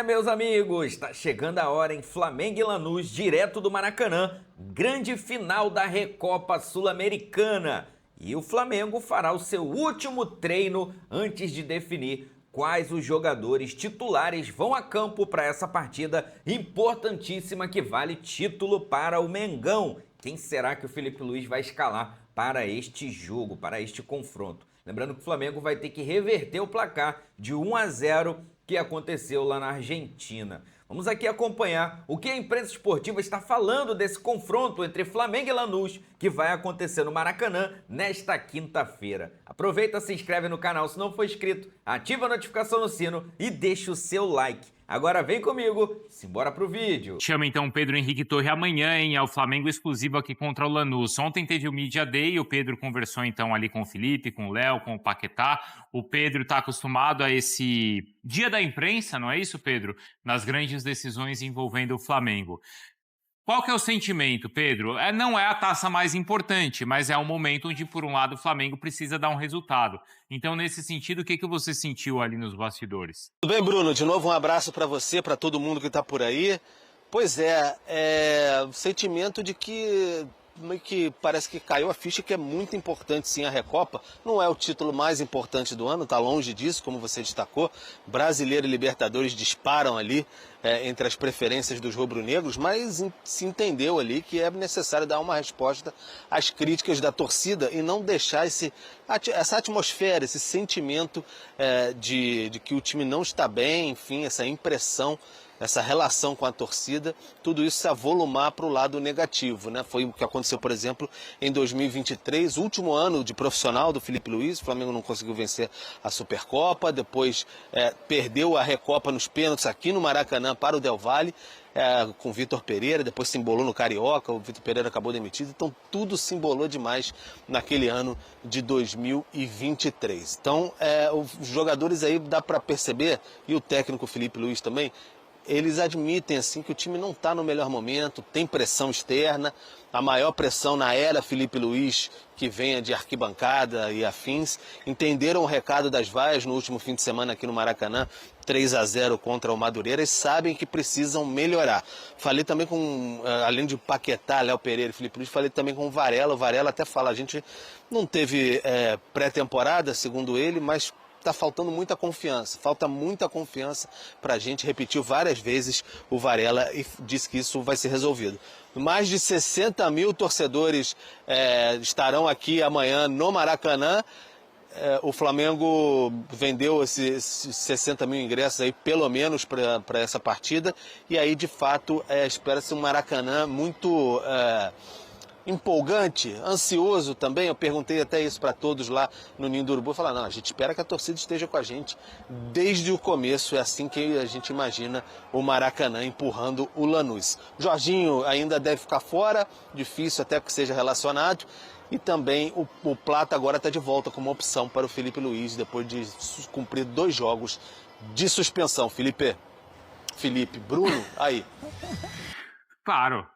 Meus amigos, está chegando a hora em Flamengo e Lanús, direto do Maracanã, grande final da Recopa Sul-Americana. E o Flamengo fará o seu último treino antes de definir quais os jogadores titulares vão a campo para essa partida importantíssima que vale título para o Mengão. Quem será que o Filipe Luís vai escalar para este jogo, para este confronto? Lembrando que o Flamengo vai ter que reverter o placar de 1-0 que aconteceu lá na Argentina. Vamos aqui acompanhar o que a imprensa esportiva está falando desse confronto entre Flamengo e Lanús, que vai acontecer no Maracanã nesta quinta-feira. Aproveita, se inscreve no canal se não for inscrito, ativa a notificação no sino e deixa o seu like. Agora vem comigo, simbora pro vídeo. Chama então o Pedro Henrique Torre amanhã, hein? É o Flamengo exclusivo aqui contra o Lanús. Ontem teve o Media Day, o Pedro conversou então ali com o Felipe, com o Léo, com o Paquetá. O Pedro está acostumado a esse dia da imprensa, não é isso, Pedro? Nas grandes decisões envolvendo o Flamengo. Qual que é o sentimento, Pedro? Não é a taça mais importante, mas é um momento onde, por um lado, o Flamengo precisa dar um resultado. Então, nesse sentido, o que você sentiu ali nos bastidores? Tudo bem, Bruno? De novo, um abraço para você, para todo mundo que está por aí. Pois o sentimento de que parece que caiu a ficha, que é muito importante sim a Recopa. Não é o título mais importante do ano, está longe disso, como você destacou. Brasileiro e Libertadores disparam ali entre as preferências dos rubro-negros, mas se entendeu ali que é necessário dar uma resposta às críticas da torcida e não deixar essa atmosfera, esse sentimento de que o time não está bem, enfim, essa impressão, essa relação com a torcida, tudo isso se avolumar para o lado negativo, né? Foi o que aconteceu, por exemplo, em 2023, último ano de profissional do Filipe Luís. O Flamengo não conseguiu vencer a Supercopa, depois perdeu a Recopa nos pênaltis aqui no Maracanã para o Del Valle, com o Vitor Pereira, depois se embolou no Carioca, o Vitor Pereira acabou demitido, então tudo se embolou demais naquele ano de 2023. Então, os jogadores aí dá para perceber, e o técnico Filipe Luís também, eles admitem assim que o time não está no melhor momento, tem pressão externa, a maior pressão na era Filipe Luís, que venha de arquibancada e afins. Entenderam o recado das vaias no último fim de semana aqui no Maracanã, 3-0 contra o Madureira, e sabem que precisam melhorar. Falei também com, além de Paquetá, Léo Pereira e Filipe Luís, falei também com o Varela. O Varela até fala, a gente não teve pré-temporada, segundo ele, mas está faltando muita confiança, falta muita confiança para a gente. Repetiu várias vezes o Varela e disse que isso vai ser resolvido. Mais de 60 mil torcedores estarão aqui amanhã no Maracanã. O Flamengo vendeu esses 60 mil ingressos aí, pelo menos para essa partida. E aí, de fato, espera-se um Maracanã muito empolgante, ansioso também. Eu perguntei até isso para todos lá no Ninho do Urubu. Falaram, não, a gente espera que a torcida esteja com a gente desde o começo. É assim que a gente imagina o Maracanã empurrando o Lanús. Jorginho ainda deve ficar fora, difícil até que seja relacionado. E também o Plata agora está de volta como opção para o Filipe Luís, depois de cumprir 2 jogos de suspensão. Felipe, Bruno, aí. Claro.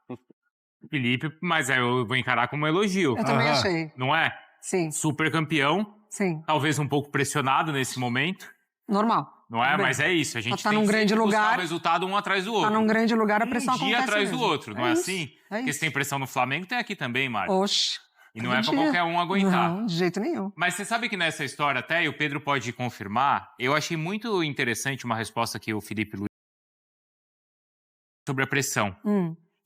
Felipe, mas eu vou encarar como um elogio. Eu também achei. Não é? Sim. Super campeão. Sim. Talvez um pouco pressionado nesse momento. Normal. Não é? Mas é isso. A gente tá tem num que grande buscar lugar, o resultado um atrás do outro. Tá num grande lugar, a pressão Um dia acontece atrás do mesmo. outro, não é isso, assim? É Porque isso. se tem pressão no Flamengo, tem aqui também, Mário. Oxe. E não é pra qualquer um aguentar. Não, de jeito nenhum. Mas você sabe que nessa história até, e o Pedro pode confirmar, eu achei muito interessante uma resposta que o Filipe Luís sobre a pressão.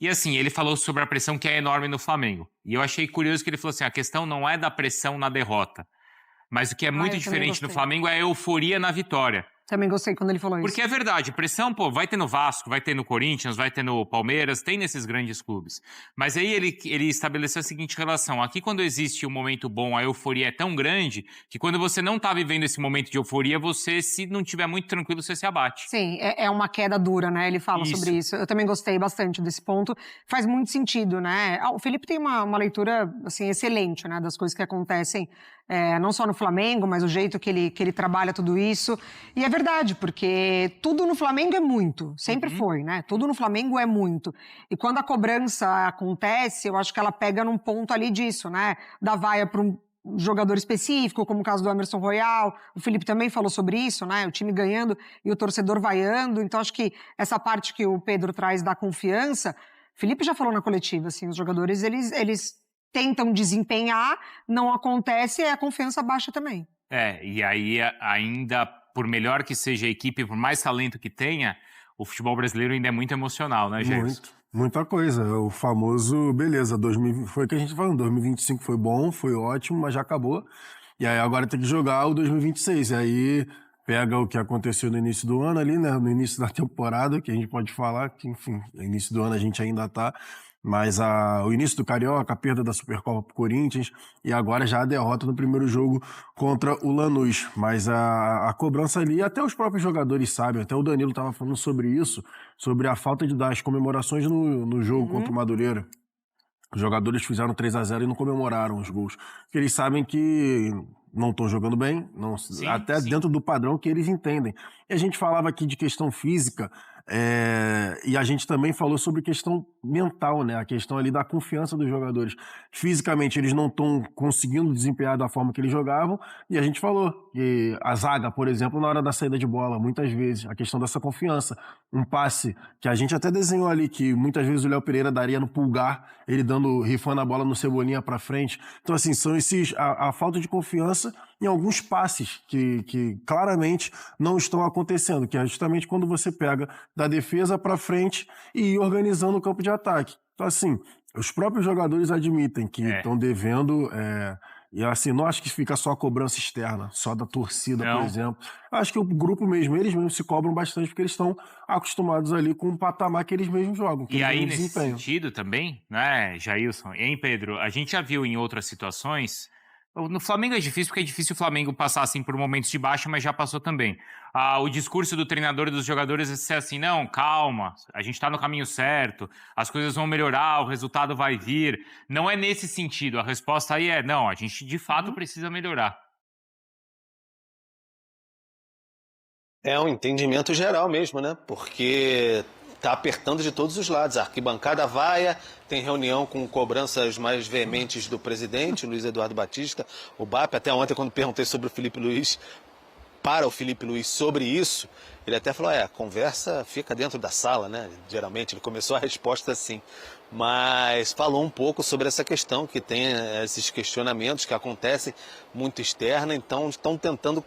E assim, ele falou sobre a pressão que é enorme no Flamengo. E eu achei curioso que ele falou assim, a questão não é da pressão na derrota, mas o que é muito diferente no Flamengo é a euforia na vitória. Também gostei quando ele falou isso. Porque é verdade, pressão, pô, vai ter no Vasco, vai ter no Corinthians, vai ter no Palmeiras, tem nesses grandes clubes. Mas aí ele estabeleceu a seguinte relação, aqui quando existe um momento bom, a euforia é tão grande, que quando você não tá vivendo esse momento de euforia, você, se não tiver muito tranquilo, você se abate. Sim, é uma queda dura, né? Ele fala sobre isso. Eu também gostei bastante desse ponto. Faz muito sentido, né? O Felipe tem uma leitura, assim, excelente, né? Das coisas que acontecem, não só no Flamengo, mas o jeito que ele trabalha tudo isso. E é verdade, porque tudo no Flamengo é muito. Sempre foi, né? Tudo no Flamengo é muito. E quando a cobrança acontece, eu acho que ela pega num ponto ali disso, né? Da vaia para jogador específico, como o caso do Emerson Royal. O Felipe também falou sobre isso, né? O time ganhando e o torcedor vaiando. Então, acho que essa parte que o Pedro traz da confiança, Felipe já falou na coletiva, assim, os jogadores, eles tentam desempenhar, não acontece, e a confiança baixa também. E aí ainda, por melhor que seja a equipe, por mais talento que tenha, o futebol brasileiro ainda é muito emocional, né, Gerson? Muita coisa. O famoso, beleza, foi o que a gente falou, 2025 foi bom, foi ótimo, mas já acabou. E aí agora tem que jogar o 2026. E aí pega o que aconteceu no início do ano ali, né? No início da temporada, que a gente pode falar que, enfim, no início do ano a gente ainda tá. Mas o início do Carioca, a perda da Supercopa pro Corinthians e agora já a derrota no primeiro jogo contra o Lanús. Mas a cobrança ali, até os próprios jogadores sabem, até o Danilo estava falando sobre isso, sobre a falta de dar as comemorações no jogo contra o Madureira. Os jogadores fizeram 3-0 e não comemoraram os gols. Porque eles sabem que não estão jogando bem, sim. Dentro do padrão que eles entendem. E a gente falava aqui de questão física, e a gente também falou sobre questão mental, né? A questão ali da confiança dos jogadores. Fisicamente, eles não estão conseguindo desempenhar da forma que eles jogavam, e a gente falou que a zaga, por exemplo, na hora da saída de bola, muitas vezes, a questão dessa confiança. Um passe que a gente até desenhou ali, que muitas vezes o Léo Pereira daria no Pulgar, ele rifando a bola no Cebolinha pra frente. Então, assim, são a falta de confiança em alguns passes que claramente não estão acontecendo, que é justamente quando você pega da defesa para frente e ir organizando o campo de ataque. Então, assim, os próprios jogadores admitem que estão devendo, e assim, não acho que fica só a cobrança externa, só da torcida, por exemplo. Acho que o grupo mesmo, eles mesmos se cobram bastante porque eles estão acostumados ali com o patamar que eles mesmos jogam. E aí, nesse sentido também, né, Jailson, hein, Pedro? A gente já viu em outras situações. No Flamengo é difícil, porque é difícil o Flamengo passar assim por momentos de baixa, mas já passou também. O discurso do treinador e dos jogadores é ser assim, não, calma, a gente tá no caminho certo, as coisas vão melhorar, o resultado vai vir. Não é nesse sentido, a resposta aí é, não, a gente de fato precisa melhorar. É um entendimento geral mesmo, né? Porque tá apertando de todos os lados. A arquibancada vaia, tem reunião com cobranças mais veementes do presidente, Luiz Eduardo Batista, o BAP. Até ontem, quando perguntei sobre o Felipe Luiz, para o Felipe Luiz sobre isso, ele até falou, a conversa fica dentro da sala, né? Geralmente, ele começou a resposta assim. Mas falou um pouco sobre essa questão, que tem esses questionamentos que acontecem muito externa, então estão tentando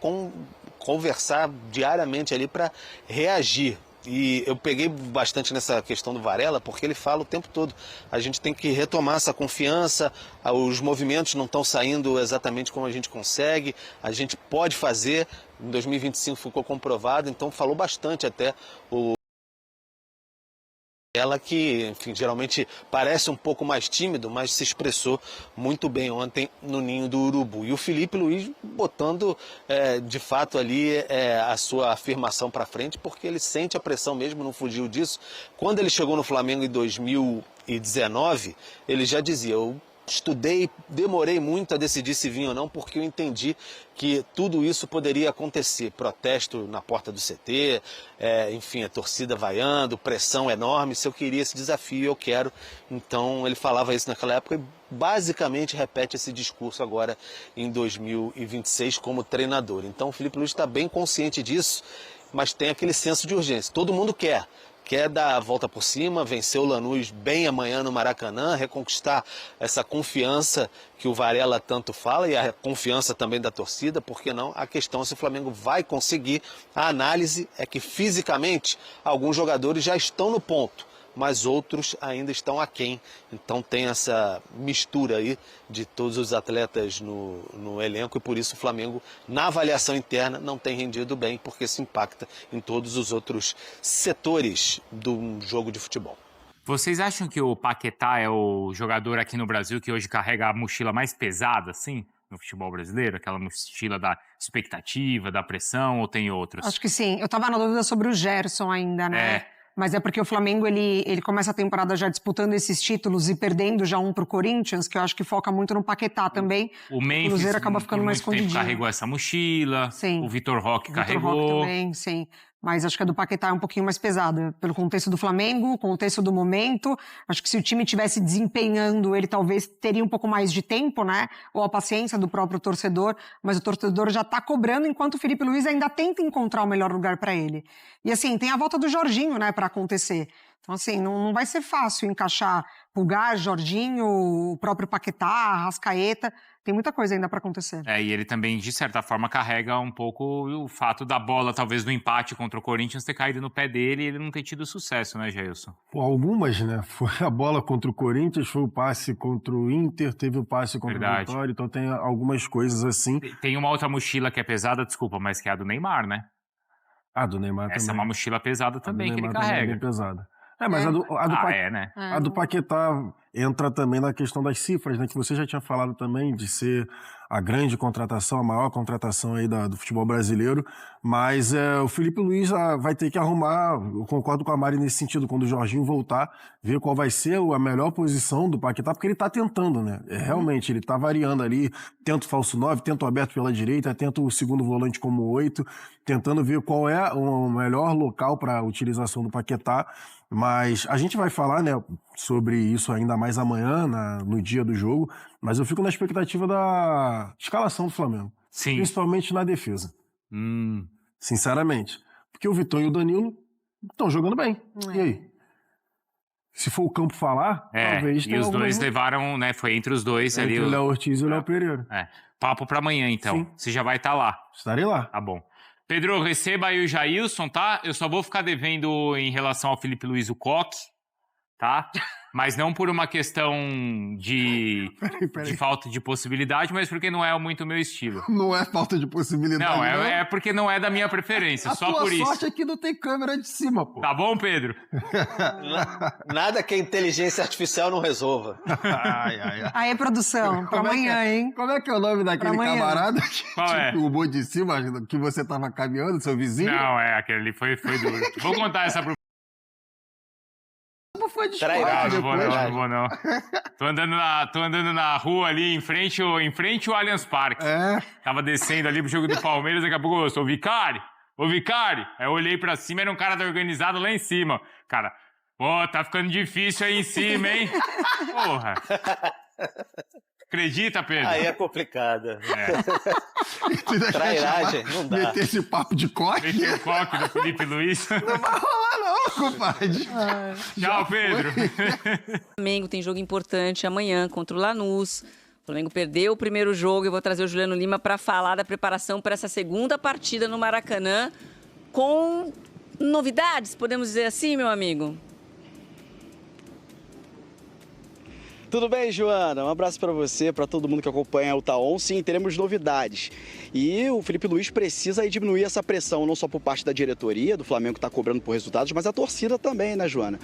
conversar diariamente ali para reagir. E eu peguei bastante nessa questão do Varela, porque ele fala o tempo todo. A gente tem que retomar essa confiança, os movimentos não estão saindo exatamente como a gente consegue, a gente pode fazer, em 2025 ficou comprovado, então falou bastante até ela que, enfim, geralmente parece um pouco mais tímido, mas se expressou muito bem ontem no Ninho do Urubu. E o Felipe Luiz botando, de fato, ali a sua afirmação para frente, porque ele sente a pressão mesmo, não fugiu disso. Quando ele chegou no Flamengo em 2019, ele já dizia, eu estudei, demorei muito a decidir se vinha ou não, porque eu entendi que tudo isso poderia acontecer. Protesto na porta do CT, enfim, a torcida vaiando, pressão enorme. Se eu queria esse desafio, eu quero. Então, ele falava isso naquela época e basicamente repete esse discurso agora em 2026 como treinador. Então, o Felipe Luiz está bem consciente disso, mas tem aquele senso de urgência. Todo mundo quer dar a volta por cima, vencer o Lanús bem amanhã no Maracanã, reconquistar essa confiança que o Varela tanto fala e a confiança também da torcida, por que não? A questão é se o Flamengo vai conseguir. A análise é que fisicamente alguns jogadores já estão no ponto, mas outros ainda estão aquém. Então tem essa mistura aí de todos os atletas no elenco e por isso o Flamengo, na avaliação interna, não tem rendido bem, porque isso impacta em todos os outros setores do jogo de futebol. Vocês acham que o Paquetá é o jogador aqui no Brasil que hoje carrega a mochila mais pesada, assim, no futebol brasileiro? Aquela mochila da expectativa, da pressão, ou tem outros? Acho que sim. Eu tava na dúvida sobre o Gerson ainda, né? Mas é porque o Flamengo, ele começa a temporada já disputando esses títulos e perdendo já um pro Corinthians, que eu acho que foca muito no Paquetá também. O Memphis, Cruzeiro acaba ficando mais escondidinho. Carregou essa mochila. Sim. O Vitor Roque carregou. O Vitor Roque também, sim. mas acho que a do Paquetá é um pouquinho mais pesada, pelo contexto do Flamengo, contexto do momento. Acho que se o time estivesse desempenhando, ele talvez teria um pouco mais de tempo, né? Ou a paciência do próprio torcedor, mas o torcedor já tá cobrando, enquanto o Felipe Luiz ainda tenta encontrar o melhor lugar para ele. E assim, tem a volta do Jorginho, né, para acontecer. Então assim, não vai ser fácil encaixar Pulgar, Jorginho, o próprio Paquetá, Arrascaeta. Tem muita coisa ainda para acontecer. E ele também, de certa forma, carrega um pouco o fato da bola, talvez do empate contra o Corinthians, ter caído no pé dele e ele não ter tido sucesso, né, Jailson? Pô, algumas, né? Foi a bola contra o Corinthians, foi o passe contra o Inter, teve o passe contra o Vitória, então tem algumas coisas assim. Tem uma outra mochila que é pesada, desculpa, mas que é a do Neymar, né? A do Neymar também. Essa é uma mochila pesada também que ele carrega. Também é bem pesada. Mas a do Paquetá entra também na questão das cifras, né? Que você já tinha falado também de ser a grande contratação, a maior contratação aí do futebol brasileiro. Mas o Felipe Luiz vai ter que arrumar, eu concordo com a Mari nesse sentido, quando o Jorginho voltar, ver qual vai ser a melhor posição do Paquetá, porque ele tá tentando, né? Realmente, ele tá variando ali, tenta o falso 9, tenta o aberto pela direita, tenta o segundo volante como 8, tentando ver qual é o melhor local para a utilização do Paquetá. Mas a gente vai falar, né, sobre isso ainda mais amanhã, no dia do jogo, mas eu fico na expectativa da escalação do Flamengo. Sim. Principalmente na defesa. Sinceramente. Porque o Vitão e o Danilo estão jogando bem. E aí? Se for o campo falar, talvez tenha e os dois levaram, né, foi entre os dois ali. Entre o Léo Ortiz e o Léo Pereira. Papo pra amanhã, então. Sim. Você já vai estar lá. Estarei lá. Tá bom. Pedro, receba aí o Jailson, tá? Eu só vou ficar devendo em relação ao Felipe Luiz o Coque, tá? Mas não por uma questão de falta de possibilidade, mas porque não é muito o meu estilo. Não é falta de possibilidade, não. É porque não é da minha preferência, só por isso. A sorte é que não tem câmera de cima, pô. Tá bom, Pedro? Nada que a inteligência artificial não resolva. Aí, produção, pra amanhã, hein? Como é que é o nome daquele camarada? Qual é? O bom de cima, que você tava caminhando, seu vizinho? Não, aquele ali foi duro. Vou contar essa pro... Foi de não vou não. Tô andando na rua ali, em frente ao Allianz Parque. Tava descendo ali pro jogo do Palmeiras, daqui a pouco eu sou o Vicari. Aí eu olhei pra cima, era um cara da organizada lá em cima. Cara, tá ficando difícil aí em cima, hein? Porra. Acredita, Pedro? Aí é complicado. Trairagem, não dá. Meter esse papo de coque. Meter o coque do Felipe Luiz. Não vai rolar não, compadre. Tchau, Pedro. O Flamengo tem jogo importante amanhã contra o Lanús. O Flamengo perdeu o primeiro jogo. Eu vou trazer o Juliano Lima para falar da preparação para essa segunda partida no Maracanã com novidades, podemos dizer assim, meu amigo? Tudo bem, Joana? Um abraço para você, para todo mundo que acompanha o Taon. Sim, teremos novidades. E o Felipe Luiz precisa aí diminuir essa pressão, não só por parte da diretoria do Flamengo, que está cobrando por resultados, mas a torcida também, né, Joana?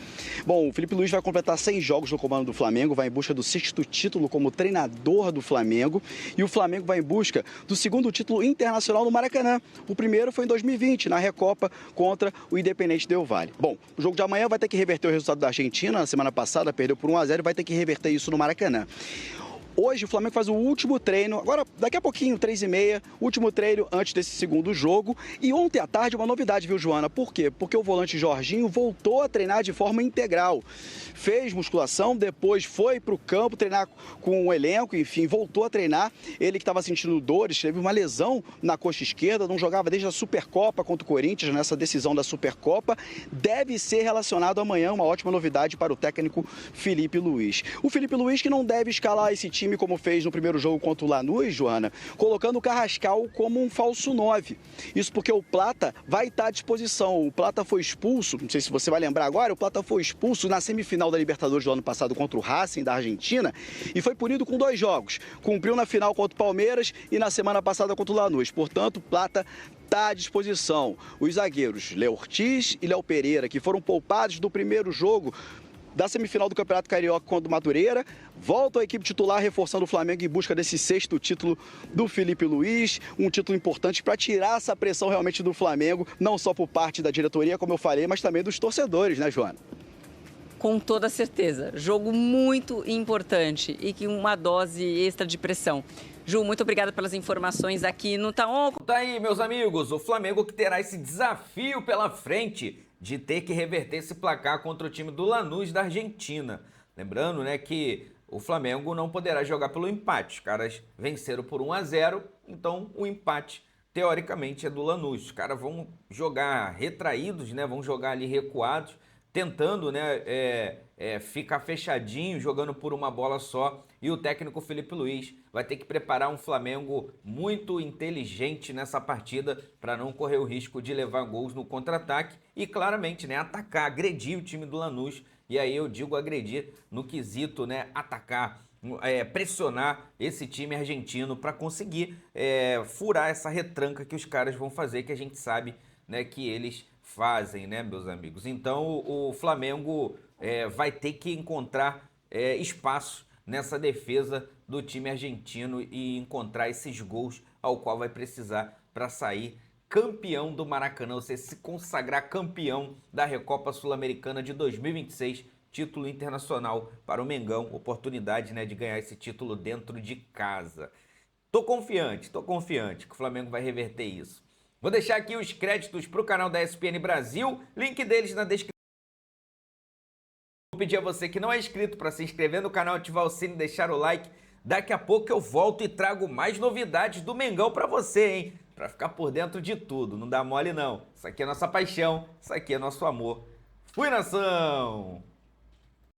Bom, o Felipe Luiz vai completar 100 jogos no comando do Flamengo, vai em busca do 6º título como treinador do Flamengo. E o Flamengo vai em busca do 2º título internacional no Maracanã. O primeiro foi em 2020, na Recopa, contra o Independente Del Valle. Bom, o jogo de amanhã vai ter que reverter o resultado da Argentina. Na semana passada, perdeu por 1-0 e vai ter que reverter isso no Maracanã. Hoje o Flamengo faz o último treino, agora daqui a pouquinho, 3h30, último treino antes desse segundo jogo. E ontem à tarde uma novidade, viu, Joana? Por quê? Porque o volante Jorginho voltou a treinar de forma integral. Fez musculação, depois foi para o campo treinar com o elenco, enfim, voltou a treinar. Ele que estava sentindo dores, teve uma lesão na coxa esquerda, não jogava desde a Supercopa contra o Corinthians, nessa decisão da Supercopa. Deve ser relacionado amanhã, uma ótima novidade para o técnico Felipe Luiz. O Felipe Luiz que não deve escalar esse time como fez no primeiro jogo contra o Lanús, Joana, colocando o Carrascal como um falso 9. Isso porque o Plata vai estar à disposição. O Plata foi expulso, não sei se você vai lembrar agora, o Plata foi expulso na semifinal da Libertadores do ano passado contra o Racing da Argentina e foi punido com 2 jogos. Cumpriu na final contra o Palmeiras e na semana passada contra o Lanús. Portanto, o Plata está à disposição. Os zagueiros Léo Ortiz e Léo Pereira, que foram poupados do primeiro jogo da semifinal do Campeonato Carioca contra o Madureira, volta a equipe titular reforçando o Flamengo em busca desse 6º título do Felipe Luiz, um título importante para tirar essa pressão realmente do Flamengo, não só por parte da diretoria, como eu falei, mas também dos torcedores, né, Joana? Com toda certeza, jogo muito importante e que uma dose extra de pressão. Ju, muito obrigada pelas informações aqui no Taon. Tá aí, meus amigos, o Flamengo que terá esse desafio pela frente de ter que reverter esse placar contra o time do Lanús da Argentina. Lembrando, né, que o Flamengo não poderá jogar pelo empate. Os caras venceram por 1-0, então o empate, teoricamente, é do Lanús. Os caras vão jogar retraídos, né, vão jogar ali recuados, tentando, né, ficar fechadinho, jogando por uma bola só. E o técnico Felipe Luiz vai ter que preparar um Flamengo muito inteligente nessa partida para não correr o risco de levar gols no contra-ataque e, claramente, né, atacar, agredir o time do Lanús. E aí eu digo agredir no quesito, né, atacar, pressionar esse time argentino para conseguir furar essa retranca que os caras vão fazer, que a gente sabe, né, que eles fazem, né, meus amigos. Então o Flamengo vai ter que encontrar espaço nessa defesa do time argentino e encontrar esses gols ao qual vai precisar para sair campeão do Maracanã, ou seja, se consagrar campeão da Recopa Sul-Americana de 2026, título internacional para o Mengão, oportunidade, né, de ganhar esse título dentro de casa. Tô confiante que o Flamengo vai reverter isso. Vou deixar aqui os créditos para o canal da ESPN Brasil, link deles na descrição. Vou pedir a você que não é inscrito para se inscrever no canal, ativar o sino e deixar o like. Daqui a pouco eu volto e trago mais novidades do Mengão para você, hein? Para ficar por dentro de tudo, não dá mole não. Isso aqui é nossa paixão, isso aqui é nosso amor. Fui, nação!